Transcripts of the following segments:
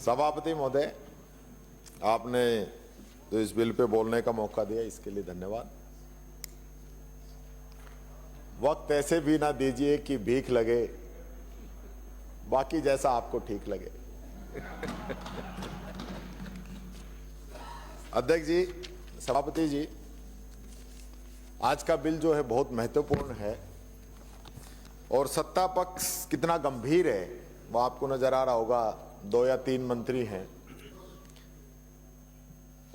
सभापति महोदय, आपने तो इस बिल पे बोलने का मौका दिया, इसके लिए धन्यवाद। वक्त ऐसे भी ना दीजिए कि भीख लगे, बाकी जैसा आपको ठीक लगे। अध्यक्ष जी, सभापति जी, आज का बिल जो है बहुत महत्वपूर्ण है और सत्ता पक्ष कितना गंभीर है वो आपको नजर आ रहा होगा। 2 या 3 मंत्री हैं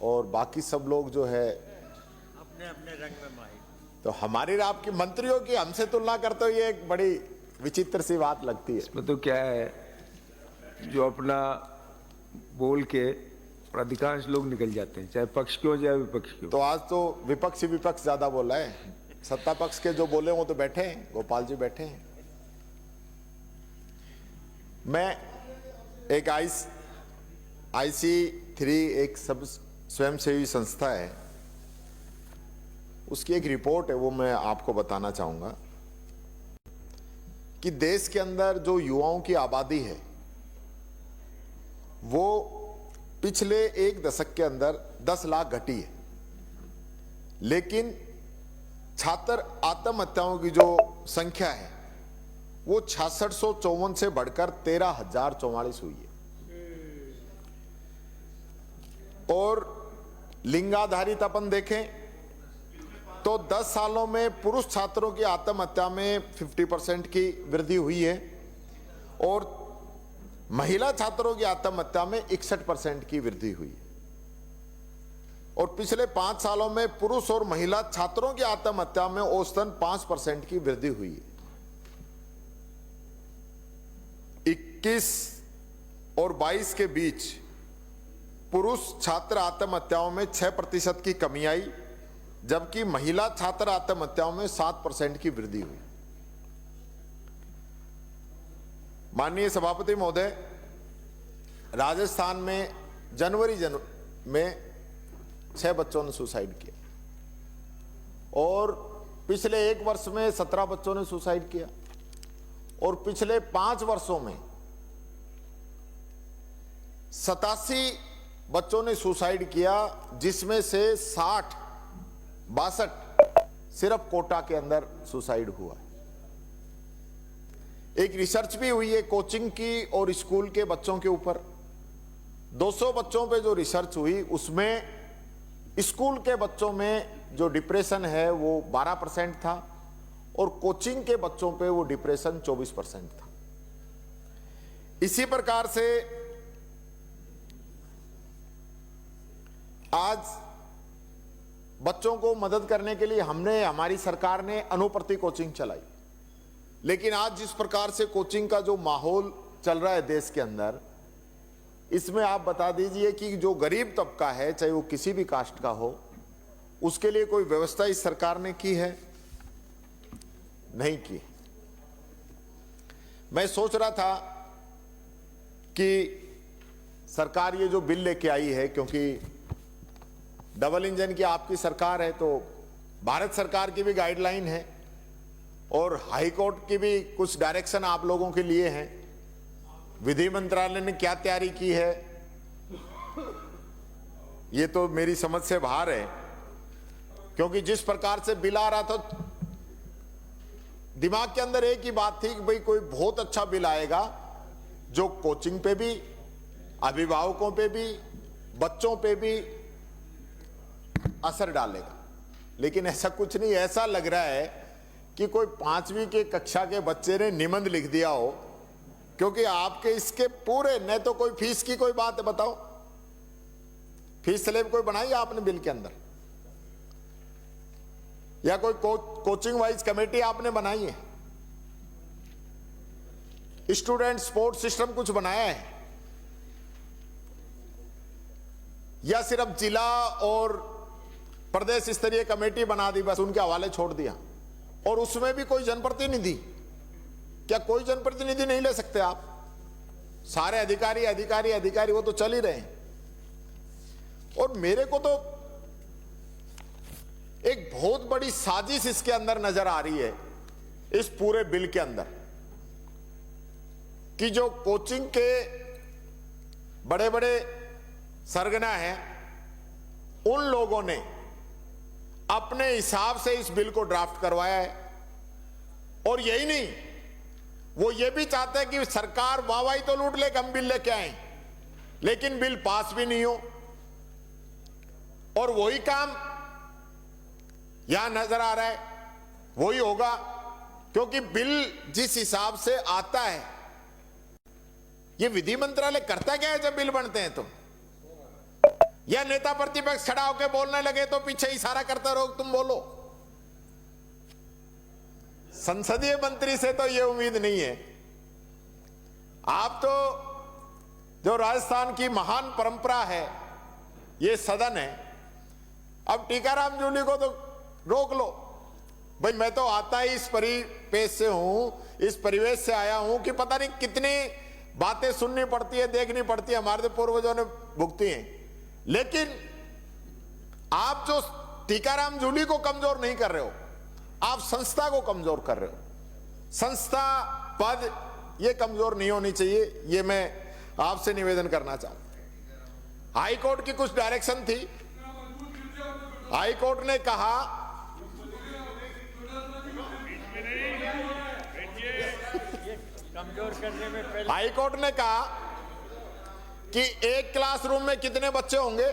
और बाकी सब लोग जो है अपने अपने रंग में माहिर। तो हमारी आपकी मंत्रियों की हमसे तुलना करते हो, ये एक बड़ी विचित्र सी बात लगती है। इसमें तो क्या है, जो अपना बोल के और अधिकांश लोग निकल जाते हैं, चाहे पक्ष क्यों चाहे विपक्ष क्यों। तो आज तो विपक्ष ज्यादा बोल रहा है, सत्ता पक्ष के जो बोले वो तो बैठे हैं, गोपाल जी बैठे हैं। मैं एक IC3 एक सब स्वयंसेवी संस्था है, उसकी एक रिपोर्ट है, वो मैं आपको बताना चाहूंगा कि देश के अंदर जो युवाओं की आबादी है वो पिछले 1 दशक के अंदर 10 लाख घटी है, लेकिन छात्र आत्महत्याओं की जो संख्या है वो 6654 से बढ़कर 13,044 हुई है। और लिंगाधारित अपन देखें तो 10 सालों में पुरुष छात्रों की आत्महत्या में 50% की वृद्धि हुई है और महिला छात्रों की आत्महत्या में 61% की वृद्धि हुई है। और पिछले 5 सालों में पुरुष और महिला छात्रों की आत्महत्या में औसतन 5% की वृद्धि हुई है। 21 और 22 के बीच पुरुष छात्र आत्महत्याओं में 6% की कमी आई, जबकि महिला छात्र आत्महत्याओं में 7% की वृद्धि हुई। माननीय सभापति महोदय, राजस्थान में जनवरी में 6 बच्चों ने सुसाइड किया और पिछले 1 वर्ष में 17 बच्चों ने सुसाइड किया और पिछले 5 वर्षों में 87 बच्चों ने सुसाइड किया, जिसमें से 62 सिर्फ कोटा के अंदर सुसाइड हुआ है। एक रिसर्च भी हुई है कोचिंग की और स्कूल के बच्चों के ऊपर। 200 बच्चों पे जो रिसर्च हुई उसमें स्कूल के बच्चों में जो डिप्रेशन है वो 12% था और कोचिंग के बच्चों पे वो डिप्रेशन 24% था। इसी प्रकार से आज बच्चों को मदद करने के लिए हमारी सरकार ने अनुप्रति कोचिंग चलाई, लेकिन आज जिस प्रकार से कोचिंग का जो माहौल चल रहा है देश के अंदर, इसमें आप बता दीजिए कि जो गरीब तबका है, चाहे वो किसी भी कास्ट का हो, उसके लिए कोई व्यवस्था इस सरकार ने की है? नहीं की। मैं सोच रहा था कि सरकार ये जो बिल लेके आई है, क्योंकि डबल इंजन की आपकी सरकार है, तो भारत सरकार की भी गाइडलाइन है और हाई कोर्ट की भी कुछ डायरेक्शन आप लोगों के लिए हैं। विधि मंत्रालय ने क्या तैयारी की है ये तो मेरी समझ से बाहर है, क्योंकि जिस प्रकार से बिल आ रहा था दिमाग के अंदर एक ही बात थी कि भाई कोई बहुत अच्छा बिल आएगा जो कोचिंग पे भी, अभिभावकों पे भी, बच्चों पे भी असर डालेगा। लेकिन ऐसा कुछ नहीं, ऐसा लग रहा है कि कोई 5वीं के कक्षा के बच्चे ने निबंध लिख दिया हो, क्योंकि आपके इसके पूरे न तो कोई फीस की कोई बात है, बताओ फीस स्लेब कोई बनाई आपने बिल के अंदर, या कोई कोचिंग वाइज कमेटी आपने बनाई है, स्टूडेंट सपोर्ट सिस्टम कुछ बनाया है, या सिर्फ जिला और प्रदेश स्तरीय कमेटी बना दी, बस उनके हवाले छोड़ दिया। और उसमें भी कोई जनप्रतिनिधि, क्या कोई जनप्रतिनिधि नहीं ले सकते आप? सारे अधिकारी वो तो चल ही रहे हैं। और मेरे को तो एक बहुत बड़ी साजिश इसके अंदर नजर आ रही है, इस पूरे बिल के अंदर, कि जो कोचिंग के बड़े बड़े सरगना हैं, उन लोगों ने अपने हिसाब से इस बिल को ड्राफ्ट करवाया है। और यही नहीं, वो ये भी चाहते हैं कि सरकार वाहवाही तो लूट ले, हम बिल लेके आए, लेकिन बिल पास भी नहीं हो। और वही काम यहां नजर आ रहा है, वही होगा, क्योंकि बिल जिस हिसाब से आता है, ये विधि मंत्रालय करता क्या है जब बिल बनते हैं तो? या नेता प्रतिपक्ष खड़ा होकर बोलने लगे तो पीछे इशारा करता रहो तुम बोलो। संसदीय मंत्री से तो ये उम्मीद नहीं है। आप तो जो राजस्थान की महान परंपरा है, ये सदन है, अब टीकाराम जूली को तो रोक लो भाई। मैं तो आता ही इस परिवेश से हूं, इस परिवेश से आया हूं कि पता नहीं कितनी बातें सुननी पड़ती है, देखनी पड़ती है, हमारे तो पूर्वजों ने भुगती हैं। लेकिन आप जो टीकाराम जूली को कमजोर नहीं कर रहे हो, आप संस्था को कमजोर कर रहे हो। संस्था पद ये कमजोर नहीं होनी चाहिए, ये मैं आपसे निवेदन करना चाहता हूं। हाई कोर्ट की कुछ डायरेक्शन थी, हाई कोर्ट ने कहा कमजोर करने में पहले हाई कोर्ट ने कहा कि एक क्लासरूम में कितने बच्चे होंगे,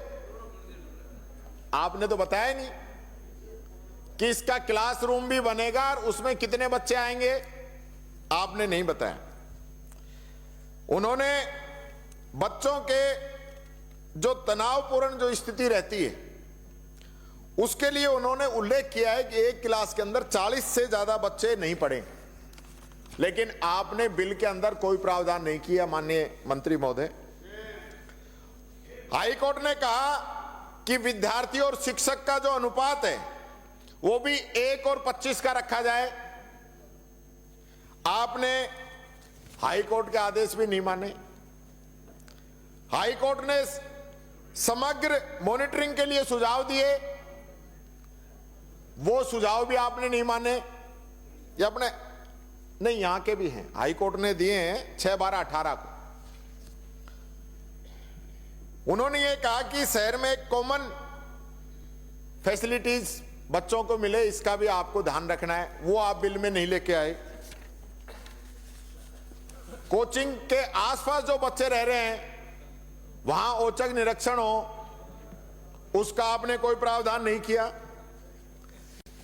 आपने तो बताया नहीं कि इसका क्लासरूम भी बनेगा और उसमें कितने बच्चे आएंगे, आपने नहीं बताया। उन्होंने बच्चों के जो तनावपूर्ण जो स्थिति रहती है, उसके लिए उन्होंने उल्लेख किया है कि एक क्लास के अंदर 40 से ज्यादा बच्चे नहीं पढ़े। लेकिन आपने बिल के अंदर कोई प्रावधान नहीं किया, माननीय मंत्री महोदय। हाई कोर्ट ने कहा कि विद्यार्थी और शिक्षक का जो अनुपात है वो भी 1 और 25 का रखा जाए। आपने हाई कोर्ट के आदेश भी नहीं माने। हाई कोर्ट ने समग्र मॉनिटरिंग के लिए सुझाव दिए, वो सुझाव भी आपने नहीं माने। ये अपने नहीं, यहां के भी हैं, हाई कोर्ट ने दिए हैं 6, 12, 18 को। उन्होंने ये कहा कि शहर में एक कॉमन फैसिलिटीज बच्चों को मिले, इसका भी आपको ध्यान रखना है, वो आप बिल में नहीं लेके आए। कोचिंग के आसपास जो बच्चे रह रहे हैं वहां औचक निरीक्षण हो, उसका आपने कोई प्रावधान नहीं किया।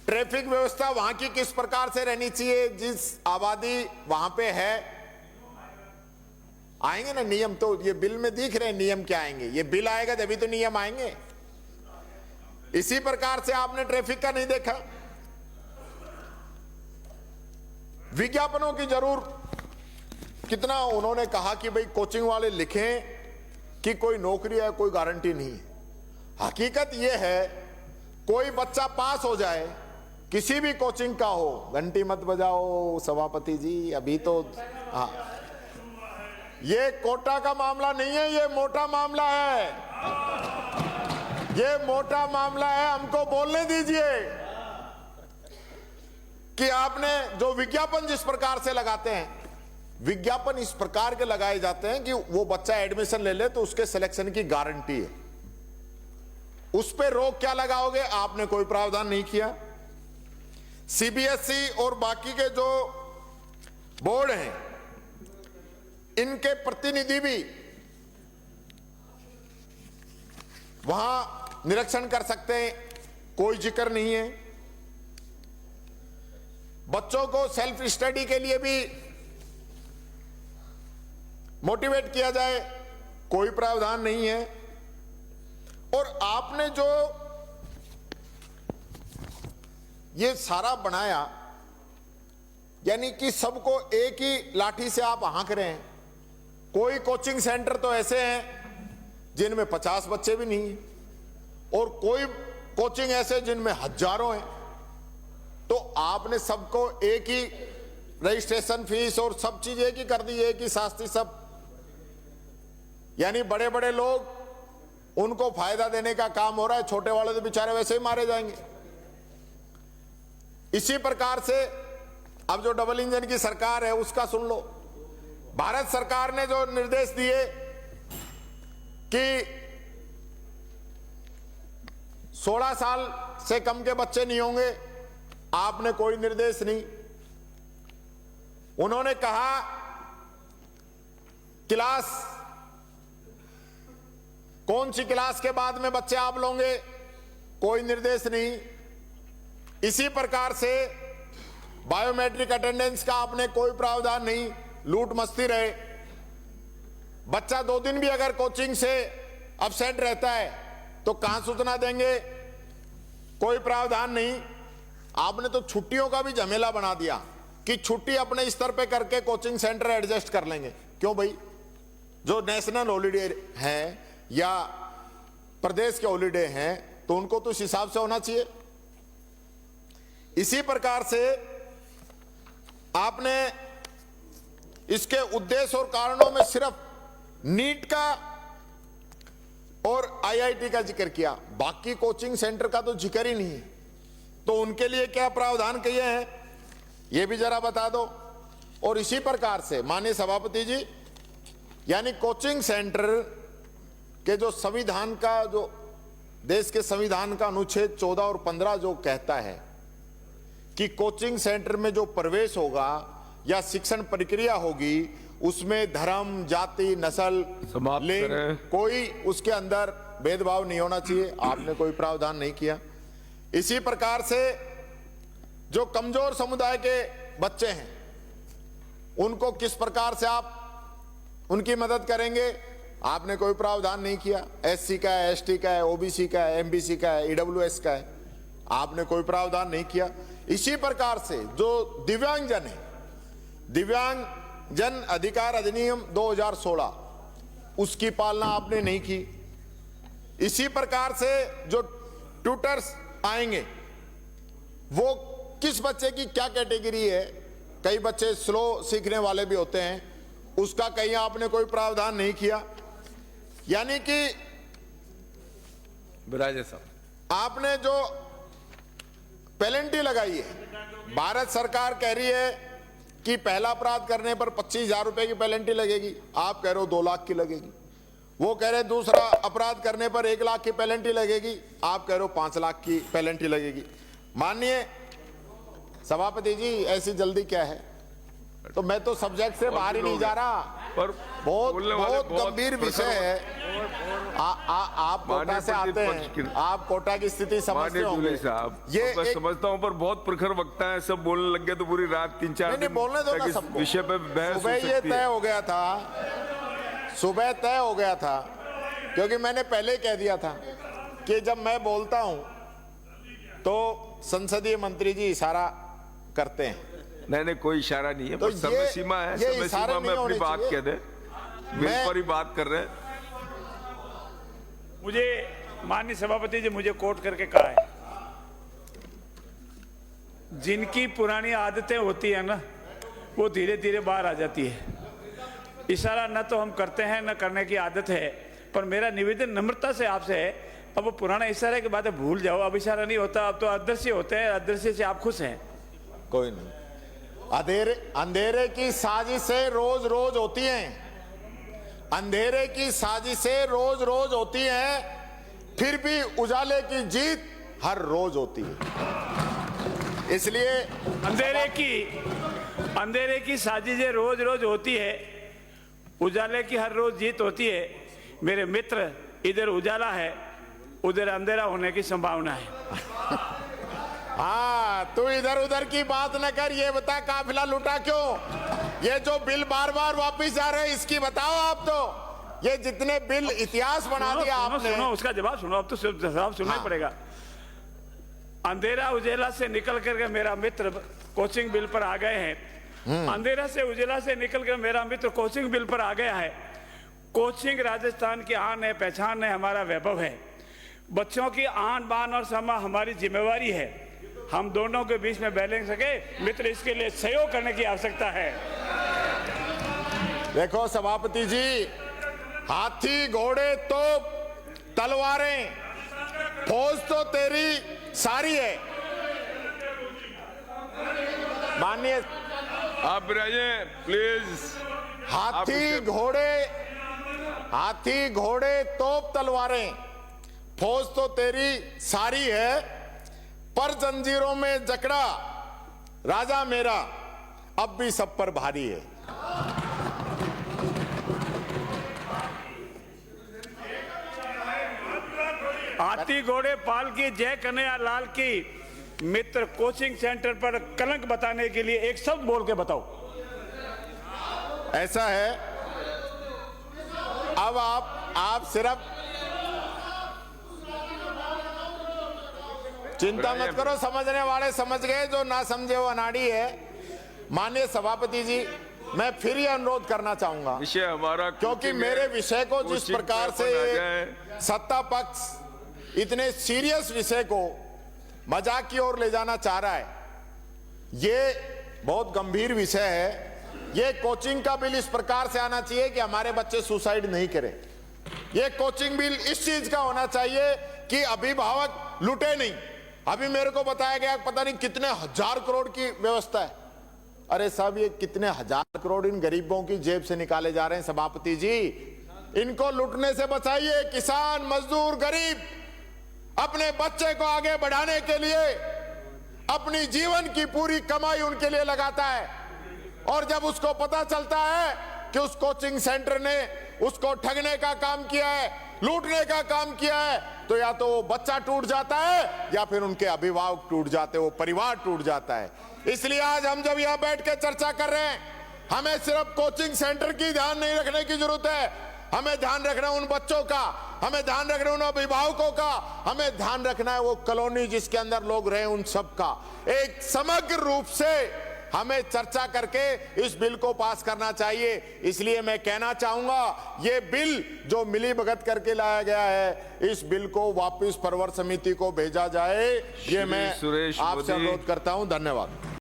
ट्रैफिक व्यवस्था वहां की किस प्रकार से रहनी चाहिए, जिस आबादी वहां पे है, आएंगे ना नियम, तो ये बिल में दिख रहे हैं नियम क्या आएंगे, ये बिल आएगा तभी तो नियम आएंगे। इसी प्रकार से आपने ट्रैफिक का नहीं देखा। विज्ञापनों की जरूर कितना उन्होंने कहा कि भाई कोचिंग वाले लिखें कि कोई नौकरी है, कोई गारंटी नहीं है। हकीकत यह है, कोई बच्चा पास हो जाए, किसी भी कोचिंग का हो, घंटी मत बजाओ सभापति जी, अभी तो हाँ, ये कोटा का मामला नहीं है, ये मोटा मामला है, ये मोटा मामला है। हमको बोलने दीजिए कि आपने जो विज्ञापन जिस प्रकार से लगाते हैं, विज्ञापन इस प्रकार के लगाए जाते हैं कि वो बच्चा एडमिशन ले ले तो उसके सिलेक्शन की गारंटी है। उस पे रोक क्या लगाओगे, आपने कोई प्रावधान नहीं किया। सीबीएसई और बाकी के जो बोर्ड हैं, इनके प्रतिनिधि भी वहां निरीक्षण कर सकते हैं, कोई जिक्र नहीं है। बच्चों को सेल्फ स्टडी के लिए भी मोटिवेट किया जाए, कोई प्रावधान नहीं है। और आपने जो ये सारा बनाया, यानी कि सबको एक ही लाठी से आप हाँक रहे हैं। कोई कोचिंग सेंटर तो ऐसे हैं जिनमें 50 बच्चे भी नहीं, और कोई कोचिंग ऐसे जिनमें हजारों हैं। तो आपने सबको एक ही रजिस्ट्रेशन फीस और सब चीज एक ही कर दी, एक ही शास्त्री सब, यानी बड़े बड़े लोग उनको फायदा देने का काम हो रहा है, छोटे वाले तो बेचारे वैसे ही मारे जाएंगे। इसी प्रकार से अब जो डबल इंजन की सरकार है उसका सुन लो। भारत सरकार ने जो निर्देश दिए कि 16 साल से कम के बच्चे नहीं होंगे, आपने कोई निर्देश नहीं। उन्होंने कहा क्लास, कौन सी क्लास के बाद में बच्चे आप लोगे, कोई निर्देश नहीं। इसी प्रकार से बायोमेट्रिक अटेंडेंस का आपने कोई प्रावधान नहीं, लूट मस्ती रहे। बच्चा 2 दिन भी अगर कोचिंग से अब्सेंट रहता है तो कहां सूचना देंगे, कोई प्रावधान नहीं। आपने तो छुट्टियों का भी झमेला बना दिया कि छुट्टी अपने स्तर पे करके कोचिंग सेंटर एडजस्ट कर लेंगे। क्यों भाई, जो नेशनल हॉलीडे है या प्रदेश के हॉलीडे हैं तो उनको तो इस हिसाब से होना चाहिए। इसी प्रकार से आपने इसके उद्देश्य और कारणों में सिर्फ नीट का और आईआईटी का जिक्र किया, बाकी कोचिंग सेंटर का तो जिक्र ही नहीं है। तो उनके लिए क्या प्रावधान किए हैं ये भी जरा बता दो। और इसी प्रकार से माननीय सभापति जी, यानी कोचिंग सेंटर के जो संविधान का, जो देश के संविधान का अनुच्छेद 14 और 15 जो कहता है कि कोचिंग सेंटर में जो प्रवेश होगा या शिक्षण प्रक्रिया होगी उसमें धर्म, जाति, नस्ल, लिंग, कोई उसके अंदर भेदभाव नहीं होना चाहिए। आपने कोई प्रावधान नहीं किया। इसी प्रकार से जो कमजोर समुदाय के बच्चे हैं उनको किस प्रकार से आप उनकी मदद करेंगे, आपने कोई प्रावधान नहीं किया। एससी का है, एसटी का है, ओबीसी का है, एमबीसी का है, ईडब्ल्यूएस का है, आपने कोई प्रावधान नहीं किया। इसी प्रकार से जो दिव्यांगजन है, दिव्यांग जन अधिकार अधिनियम 2016 उसकी पालना आपने नहीं की। इसी प्रकार से जो ट्यूटर्स आएंगे वो किस बच्चे की क्या कैटेगरी है, कई बच्चे स्लो सीखने वाले भी होते हैं, उसका कहीं आपने कोई प्रावधान नहीं किया। यानी कि विराजे साहब, आपने जो पेनल्टी लगाई है, भारत सरकार कह रही है कि पहला अपराध करने पर 25,000 रुपए की पेनल्टी लगेगी, आप कह रहे हो 2 लाख की लगेगी। वो कह रहे दूसरा अपराध करने पर 1 लाख की पेनल्टी लगेगी, आप कह रहे हो 5 लाख की पेनल्टी लगेगी। माननीय सभापति जी, ऐसी जल्दी क्या है? तो मैं तो सब्जेक्ट से बाहर ही नहीं जा रहा, पर बहुत गंभीर विषय है। आप कोटा से आते हैं, आप कोटा की स्थिति समझते होंगे साहब। ये मैं समझता हूं, पर बहुत प्रखर वक्ता है, सब बोलने लग गए तो पूरी रात 3-4 दिन बोलने दो ना सबको। विषय पे बहस सुबह ये तय हो गया था, सुबह तय हो गया था, क्योंकि मैंने पहले कह दिया था कि जब मैं बोलता हूं तो संसदीय मंत्री जी इशारा करते हैं। नहीं, कोई इशारा नहीं है, तो बस समय सीमा है, समय सीमा में अपनी बात कह दे। बिल पर ही बात कर रहे हैं। मुझे माननीय सभापति जी मुझे कोट करके कहा है, जिनकी पुरानी आदतें होती है ना वो धीरे धीरे बाहर आ जाती है। इशारा न तो हम करते हैं न करने की आदत है, पर मेरा निवेदन नम्रता से आपसे है, अब वो पुराना इशारे की बातें भूल जाओ। अब इशारा नहीं होता, अब तो अदृश्य होते हैं। अदृश्य से आप खुश हैं? कोई नहीं। अंधेरे की साजिशें रोज रोज होती हैं, अंधेरे की साजिशें रोज रोज होती हैं, फिर भी उजाले की जीत हर रोज होती है। इसलिए अंधेरे की साजिशें रोज रोज होती है, उजाले की हर रोज जीत होती है। मेरे मित्र, इधर उजाला है, उधर अंधेरा होने की संभावना है। हाँ, तू इधर उधर की बात न कर, ये बता काफिला लूटा क्यों? ये जो बिल बार बार वापिस जा रहे हैं इसकी बताओ आप। तो ये जितने बिल इतिहास बना दिया आपने। सुनो, उसका जवाब सुनो। अब तो जवाब सुनना ही पड़ेगा। अंधेरा उजेला से निकल करके मेरा मित्र कोचिंग बिल पर आ गए हैं। अंधेरा से उजेला से निकल कर मेरा मित्र कोचिंग बिल पर आ गया है। कोचिंग राजस्थान की आन है, पहचान है, हमारा वैभव है। बच्चों की आन बान और समा हमारी जिम्मेवारी है। हम दोनों के बीच में बैलेंस सके मित्र, इसके लिए सहयोग करने की आवश्यकता है। देखो सभापति जी, हाथी घोड़े तो तलवारें, फौज तो तेरी सारी है। माननीय आप विराजे प्लीज। हाथी घोड़े हाथी घोड़े तोप तलवारें, फौज तो तेरी सारी है, पर जंजीरों में जकड़ा राजा मेरा अब भी सब पर भारी है। हाथी घोड़े पाल की जय कन्हैया लाल की मित्र कोचिंग सेंटर पर कलंक बताने के लिए एक शब्द बोल के बताओ। ऐसा है, अब आप सिर्फ चिंता मत करो, समझने वाले समझ गए, जो ना समझे वो अनाड़ी है। माननीय सभापति जी, मैं फिर ये अनुरोध करना चाहूंगा, विषय हमारा क्योंकि मेरे विषय को जिस कोचिंग प्रकार से सत्ता पक्ष इतने सीरियस विषय को मजाक की ओर ले जाना चाह रहा है, ये बहुत गंभीर विषय है। ये कोचिंग का बिल इस प्रकार से आना चाहिए कि हमारे बच्चे सुसाइड नहीं करें। ये कोचिंग बिल इस चीज का होना चाहिए कि अभिभावक लुटे नहीं। अभी मेरे को बताया गया पता नहीं कितने हजार करोड़ की व्यवस्था है। अरे साहब, ये कितने हजार करोड़ इन गरीबों की जेब से निकाले जा रहे हैं। सभापति जी, इनको लुटने से बचाइए। किसान, मजदूर, गरीब अपने बच्चे को आगे बढ़ाने के लिए अपनी जीवन की पूरी कमाई उनके लिए लगाता है, और जब उसको पता चलता है कि उस कोचिंग सेंटर ने उसको ठगने का काम किया है, लूटने का काम किया है, तो या तो वो बच्चा टूट जाता है या फिर उनके अभिभावक टूट जाते हैं, वो परिवार टूट जाता है। इसलिए आज हम जब यहां बैठ के चर्चा कर रहे हैं, हमें सिर्फ कोचिंग सेंटर की ध्यान नहीं रखने की जरूरत है, हमें ध्यान रखना है उन बच्चों का, हमें ध्यान रखना है उन अभिभावकों का, हमें ध्यान रखना है वो कॉलोनी जिसके अंदर लोग रहे उन सब का। एक समग्र रूप से हमें चर्चा करके इस बिल को पास करना चाहिए। इसलिए मैं कहना चाहूंगा, ये बिल जो मिली भगत करके लाया गया है, इस बिल को वापस परवर समिति को भेजा जाए, ये मैं आपसे अनुरोध करता हूं। धन्यवाद।